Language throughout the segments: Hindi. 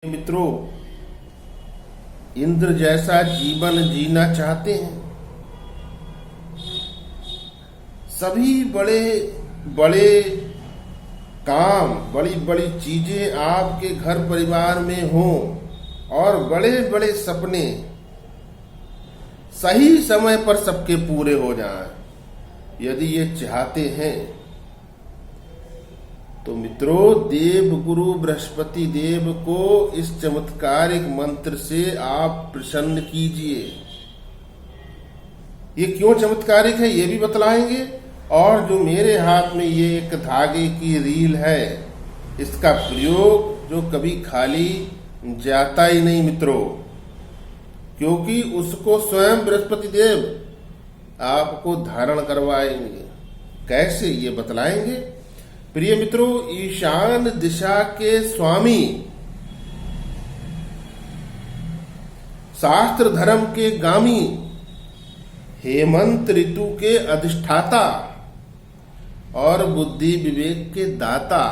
मित्रों, इंद्र जैसा जीवन जीना चाहते हैं। सभी बड़े बड़े काम, बड़ी बड़ी चीजें आपके घर परिवार में हों और बड़े बड़े सपने सही समय पर सबके पूरे हो जाएं। यदि ये चाहते हैं तो मित्रों, देव गुरु बृहस्पति देव को इस चमत्कारिक मंत्र से आप प्रसन्न कीजिए। ये क्यों चमत्कारिक है ये भी बतलाएंगे। और जो मेरे हाथ में ये एक धागे की रील है, इसका प्रयोग जो कभी खाली जाता ही नहीं मित्रों, क्योंकि उसको स्वयं बृहस्पति देव आपको धारण करवाएंगे। कैसे ये बतलाएंगे। प्रिय मित्रों, ईशान दिशा के स्वामी, शास्त्र धर्म के गामी, हेमंत ऋतु के अधिष्ठाता और बुद्धि विवेक के दाता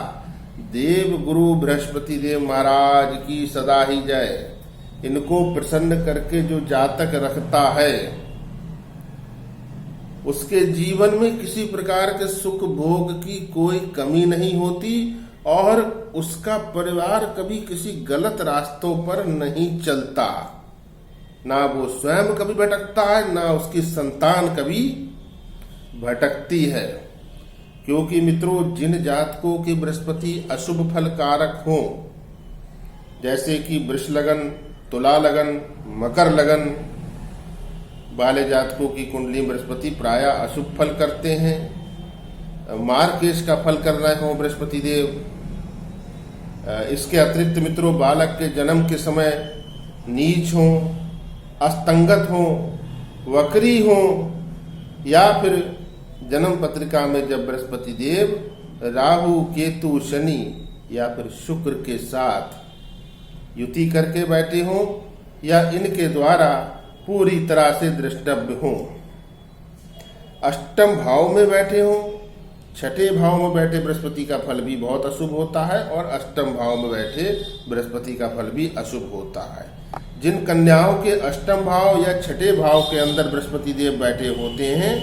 देव गुरु बृहस्पति देव महाराज की सदा ही जय। इनको प्रसन्न करके जो जातक रखता है उसके जीवन में किसी प्रकार के सुख भोग की कोई कमी नहीं होती और उसका परिवार कभी किसी गलत रास्तों पर नहीं चलता। ना वो स्वयं कभी भटकता है, ना उसकी संतान कभी भटकती है। क्योंकि मित्रों, जिन जातकों के बृहस्पति अशुभ फल कारक हों, जैसे कि वृष लगन, तुला लगन, मकर लगन वाले जातकों की कुंडली बृहस्पति प्राय अशुभ फल करते हैं। मार्केश का फल कर रहे हो बृहस्पति देव। इसके अतिरिक्त मित्रों, बालक के जन्म के समय नीच हो, अस्तंगत हो, वक्री हो, या फिर जन्म पत्रिका में जब बृहस्पति देव राहु, केतु, शनि या फिर शुक्र के साथ युति करके बैठे हों या इनके द्वारा पूरी तरह से दृष्टव्य हों। अष्टम भाव में बैठे हों, छठे भाव में बैठे बृहस्पति का फल भी बहुत अशुभ होता है और अष्टम भाव में बैठे बृहस्पति का फल भी अशुभ होता है। जिन कन्याओं के अष्टम भाव या छठे भाव के अंदर बृहस्पति देव बैठे होते हैं,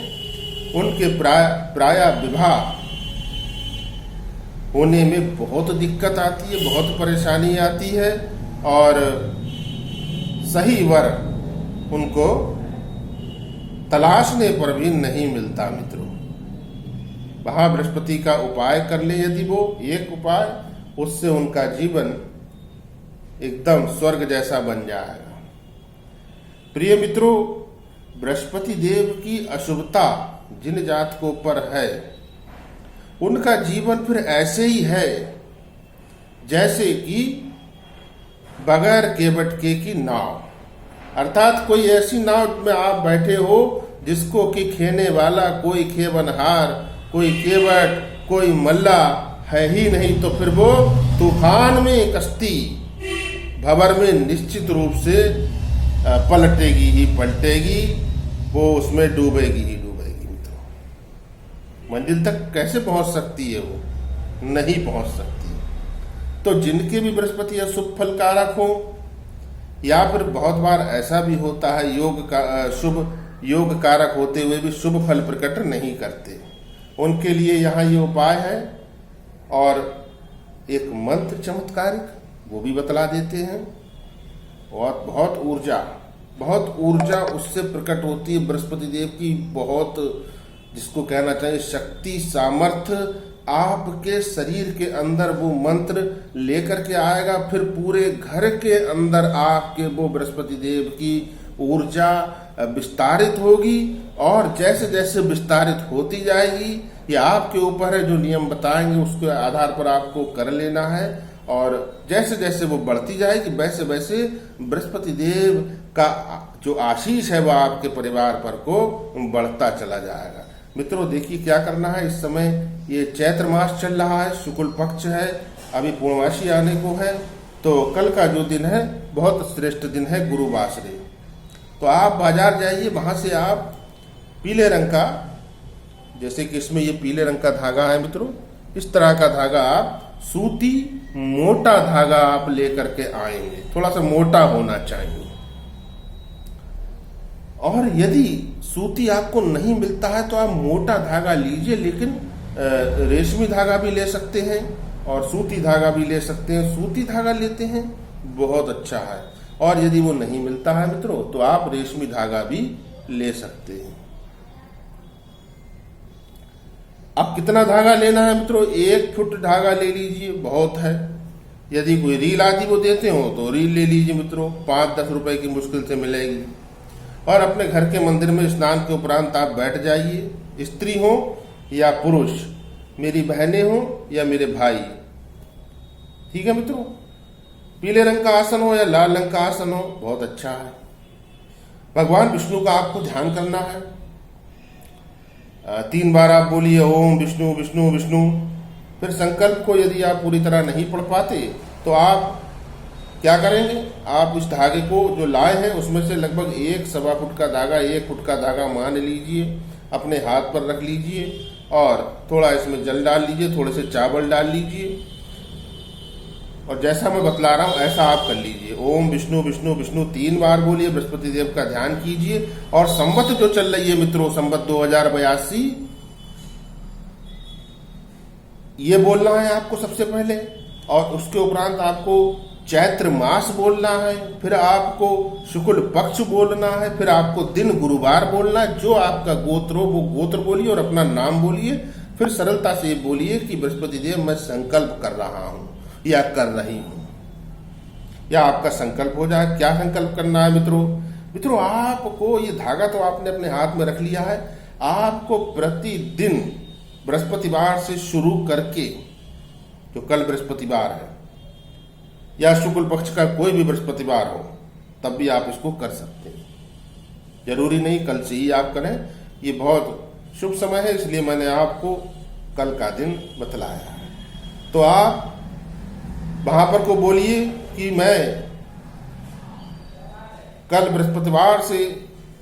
उनके प्राय विवाह होने में बहुत दिक्कत आती है, बहुत परेशानी आती है और सही वर उनको तलाशने पर भी नहीं मिलता मित्रों। वहां बृहस्पति का उपाय कर ले यदि वो एक उपाय, उससे उनका जीवन एकदम स्वर्ग जैसा बन जाएगा। प्रिय मित्रों, बृहस्पति देव की अशुभता जिन जातकों पर है, उनका जीवन फिर ऐसे ही है जैसे कि बगैर केवटके की नाव। अर्थात कोई ऐसी नाव में आप बैठे हो जिसको कि खेने वाला कोई खेवनहार, कोई केवट, कोई मल्ला है ही नहीं, तो फिर वो तूफान में कश्ती भंवर में निश्चित रूप से पलटेगी ही पलटेगी, वो उसमें डूबेगी ही डूबेगी मित्रों। मंजिल तक कैसे पहुंच सकती है वो? नहीं पहुंच सकती। तो जिनके भी बृहस्पति अशुभ फल कारक हो, या फिर बहुत बार ऐसा भी होता है शुभ योग कारक होते हुए भी शुभ फल प्रकट नहीं करते, उनके लिए यहाँ ये उपाय है और एक मंत्र चमत्कारिक वो भी बतला देते हैं। और बहुत ऊर्जा उससे प्रकट होती है बृहस्पति देव की, बहुत जिसको कहना चाहिए शक्ति, सामर्थ्य आपके शरीर के अंदर वो मंत्र लेकर के आएगा। फिर पूरे घर के अंदर आपके वो बृहस्पति देव की ऊर्जा विस्तारित होगी और जैसे जैसे विस्तारित होती जाएगी, ये आपके ऊपर है। जो नियम बताएंगे उसके आधार पर आपको कर लेना है और जैसे जैसे वो बढ़ती जाएगी वैसे वैसे बृहस्पति देव का जो आशीष है वह आपके परिवार पर को बढ़ता चला जाएगा। मित्रों, देखिए क्या करना है। इस समय ये चैत्र मास चल रहा है, शुक्ल पक्ष है, अभी पूर्णमासी आने को है, तो कल का जो दिन है बहुत श्रेष्ठ दिन है, गुरुवासरे। तो आप बाजार जाइए, वहां से आप पीले रंग का, जैसे कि इसमें ये पीले रंग का धागा है मित्रों, इस तरह का धागा आप सूती मोटा धागा आप लेकर के आएंगे, थोड़ा सा मोटा होना चाहिए। और यदि सूती आपको नहीं मिलता है तो आप मोटा धागा लीजिए, लेकिन रेशमी धागा भी ले सकते हैं और सूती धागा भी ले सकते हैं। सूती धागा लेते हैं बहुत अच्छा है, और यदि वो नहीं मिलता है मित्रों तो आप रेशमी धागा भी ले सकते हैं। अब कितना धागा लेना है मित्रों? 1 फुट धागा ले लीजिए, बहुत है। यदि कोई रील आदि वो देते हो तो रील ले लीजिए मित्रों, 5-10 रुपए की मुश्किल से मिलेगी। और अपने घर के मंदिर में स्नान के उपरांत आप बैठ जाइए, स्त्री हो या पुरुष, मेरी बहनें हो या मेरे भाई, ठीक है मित्रों। पीले रंग का आसन हो या लाल रंग का आसन हो, बहुत अच्छा है। भगवान विष्णु का आपको ध्यान करना है। 3 बार आप बोलिए ओम विष्णु विष्णु विष्णु। फिर संकल्प को यदि आप पूरी तरह नहीं पढ़ पाते तो आप क्या करेंगे? आप इस धागे को जो लाए हैं उसमें से लगभग 1-1.25 फुट का धागा, 1 फुट का धागा मान लीजिए, अपने हाथ पर रख लीजिए और थोड़ा इसमें जल डाल लीजिए, थोड़े से चावल डाल लीजिए और जैसा मैं बतला रहा हूं ऐसा आप कर लीजिए। ओम विष्णु विष्णु विष्णु 3 बार बोलिए, बृहस्पति देव का ध्यान कीजिए। और संवत जो चल रही है मित्रों, संवत 2082, ये बोलना है आपको सबसे पहले। और उसके उपरांत आपको चैत्र मास बोलना है, फिर आपको शुक्ल पक्ष बोलना है, फिर आपको दिन गुरुवार बोलना है। जो आपका गोत्र हो वो गोत्र बोलिए और अपना नाम बोलिए। फिर सरलता से बोलिए कि बृहस्पति देव मैं संकल्प कर रहा हूं या कर रही हूं, या आपका संकल्प हो जाए। क्या संकल्प करना है मित्रों? मित्रों आपको ये धागा तो आपने अपने हाथ में रख लिया है, आपको प्रतिदिन बृहस्पतिवार से शुरू करके, जो कल बृहस्पतिवार है या शुक्ल पक्ष का कोई भी बृहस्पतिवार हो, तब भी आप इसको कर सकते हैं। जरूरी नहीं कल से ही आप करें, ये बहुत शुभ समय है, इसलिए मैंने आपको कल का दिन बतलाया है। तो आप वहां पर को बोलिए कि मैं कल बृहस्पतिवार से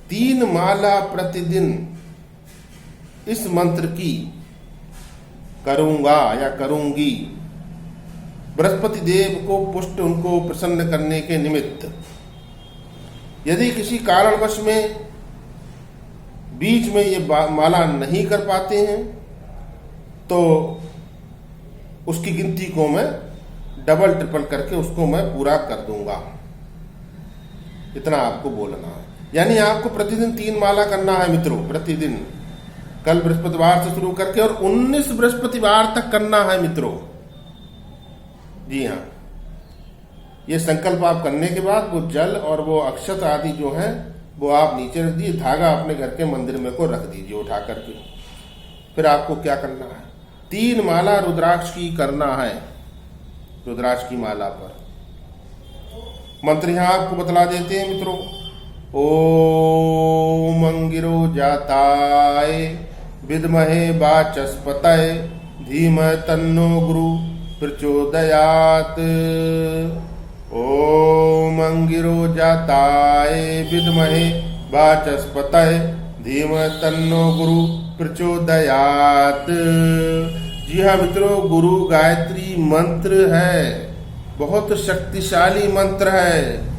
3 माला प्रतिदिन इस मंत्र की करूंगा या करूंगी, बृहस्पति देव को पुष्ट, उनको प्रसन्न करने के निमित्त। यदि किसी कारणवश में बीच में ये माला नहीं कर पाते हैं तो उसकी गिनती को मैं डबल ट्रिपल करके उसको मैं पूरा कर दूंगा। इतना आपको बोलना है। यानी आपको प्रतिदिन 3 माला करना है मित्रों, प्रतिदिन, कल बृहस्पतिवार से शुरू करके और 19 बृहस्पतिवार तक करना है मित्रों। जी हाँ, ये संकल्प आप करने के बाद वो जल और वो अक्षत आदि जो है वो आप नीचे रख दीजिए, धागा अपने घर के मंदिर में को रख दीजिए उठा करके। फिर आपको क्या करना है? 3 माला रुद्राक्ष की करना है, रुद्राक्ष की माला पर। मंत्र यहां आपको बतला देते हैं मित्रों। ओम अंगिरो जाताय विद्महे वाचस्पतये धीमहि तन्नो गुरु प्रचोदयात्। ओम अंगिरो जाताय विद्महे वाचस्पतये धीमहि तन्नो गुरु प्रचोदयात्। जी हाँ मित्रों, गुरु गायत्री मंत्र है, बहुत शक्तिशाली मंत्र है।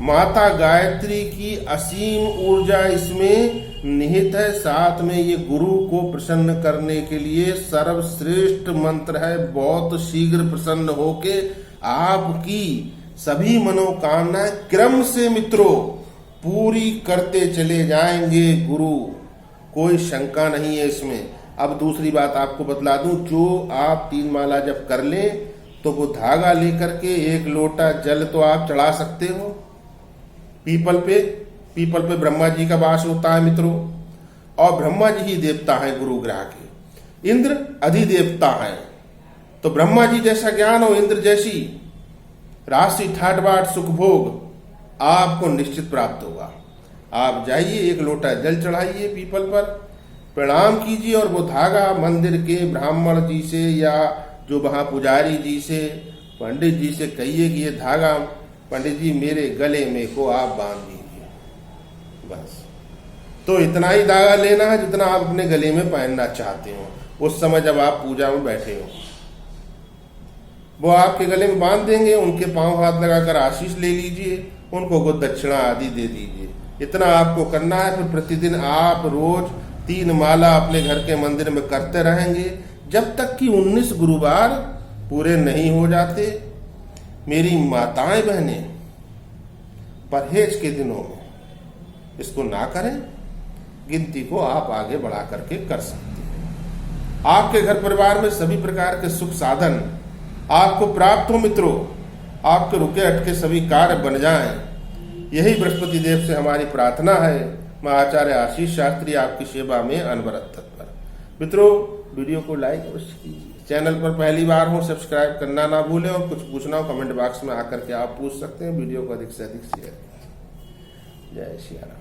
माता गायत्री की असीम ऊर्जा इसमें निहित है। साथ में ये गुरु को प्रसन्न करने के लिए सर्वश्रेष्ठ मंत्र है। बहुत शीघ्र प्रसन्न होके आपकी सभी मनोकामनाएं क्रम से मित्रों पूरी करते चले जाएंगे गुरु, कोई शंका नहीं है इसमें। अब दूसरी बात आपको बतला दूं, जो आप 3 माला जब कर लें तो वो धागा लेकर के 1 लोटा जल तो आप चढ़ा सकते हो पीपल पे ब्रह्मा जी का वास होता है मित्रों, और ब्रह्मा जी ही देवता है गुरु ग्रह के। इंद्र अधिदेवता है, तो ब्रह्मा जी जैसा ज्ञान और इंद्र जैसी राशि ठाट बाट सुख भोग आपको निश्चित प्राप्त होगा। आप जाइए, 1 लोटा जल चढ़ाइए पीपल पर, प्रणाम कीजिए और वो धागा मंदिर के ब्राह्मण जी से या जो वहां पुजारी जी से, पंडित जी से कहिए कि ये धागा पंडित जी मेरे गले में को आप बांध दीजिए। बस तो इतना ही धागा लेना है जितना आप अपने गले में पहनना चाहते हो उस समय जब आप पूजा में बैठे हो। वो आपके गले में बांध देंगे, उनके पांव हाथ लगाकर आशीष ले लीजिए, उनको कुछ दक्षिणा आदि दे दीजिए। इतना आपको करना है। फिर प्रतिदिन आप रोज 3 माला अपने घर के मंदिर में करते रहेंगे जब तक कि 19 गुरुवार पूरे नहीं हो जाते। मेरी माताएं बहनें, परहेज के दिनों में इसको ना करें, गिनती को आप आगे बढ़ा करके कर सकते हैं। आपके घर परिवार में सभी प्रकार के सुख साधन आपको प्राप्त हो मित्रों, आपके रुके अटके सभी कार्य बन जाएं, यही बृहस्पति देव से हमारी प्रार्थना है। मैं आचार्य आशीष शास्त्री आपकी सेवा में अनवरत तत्पर। मित्रों, वीडियो को लाइक अवश्य कीजिए। चैनल पर पहली बार हो सब्सक्राइब करना ना भूलें, और कुछ पूछना हो कमेंट बॉक्स में आकर के आप पूछ सकते हैं। वीडियो को अधिक से अधिक शेयर करें। जय श्री राम।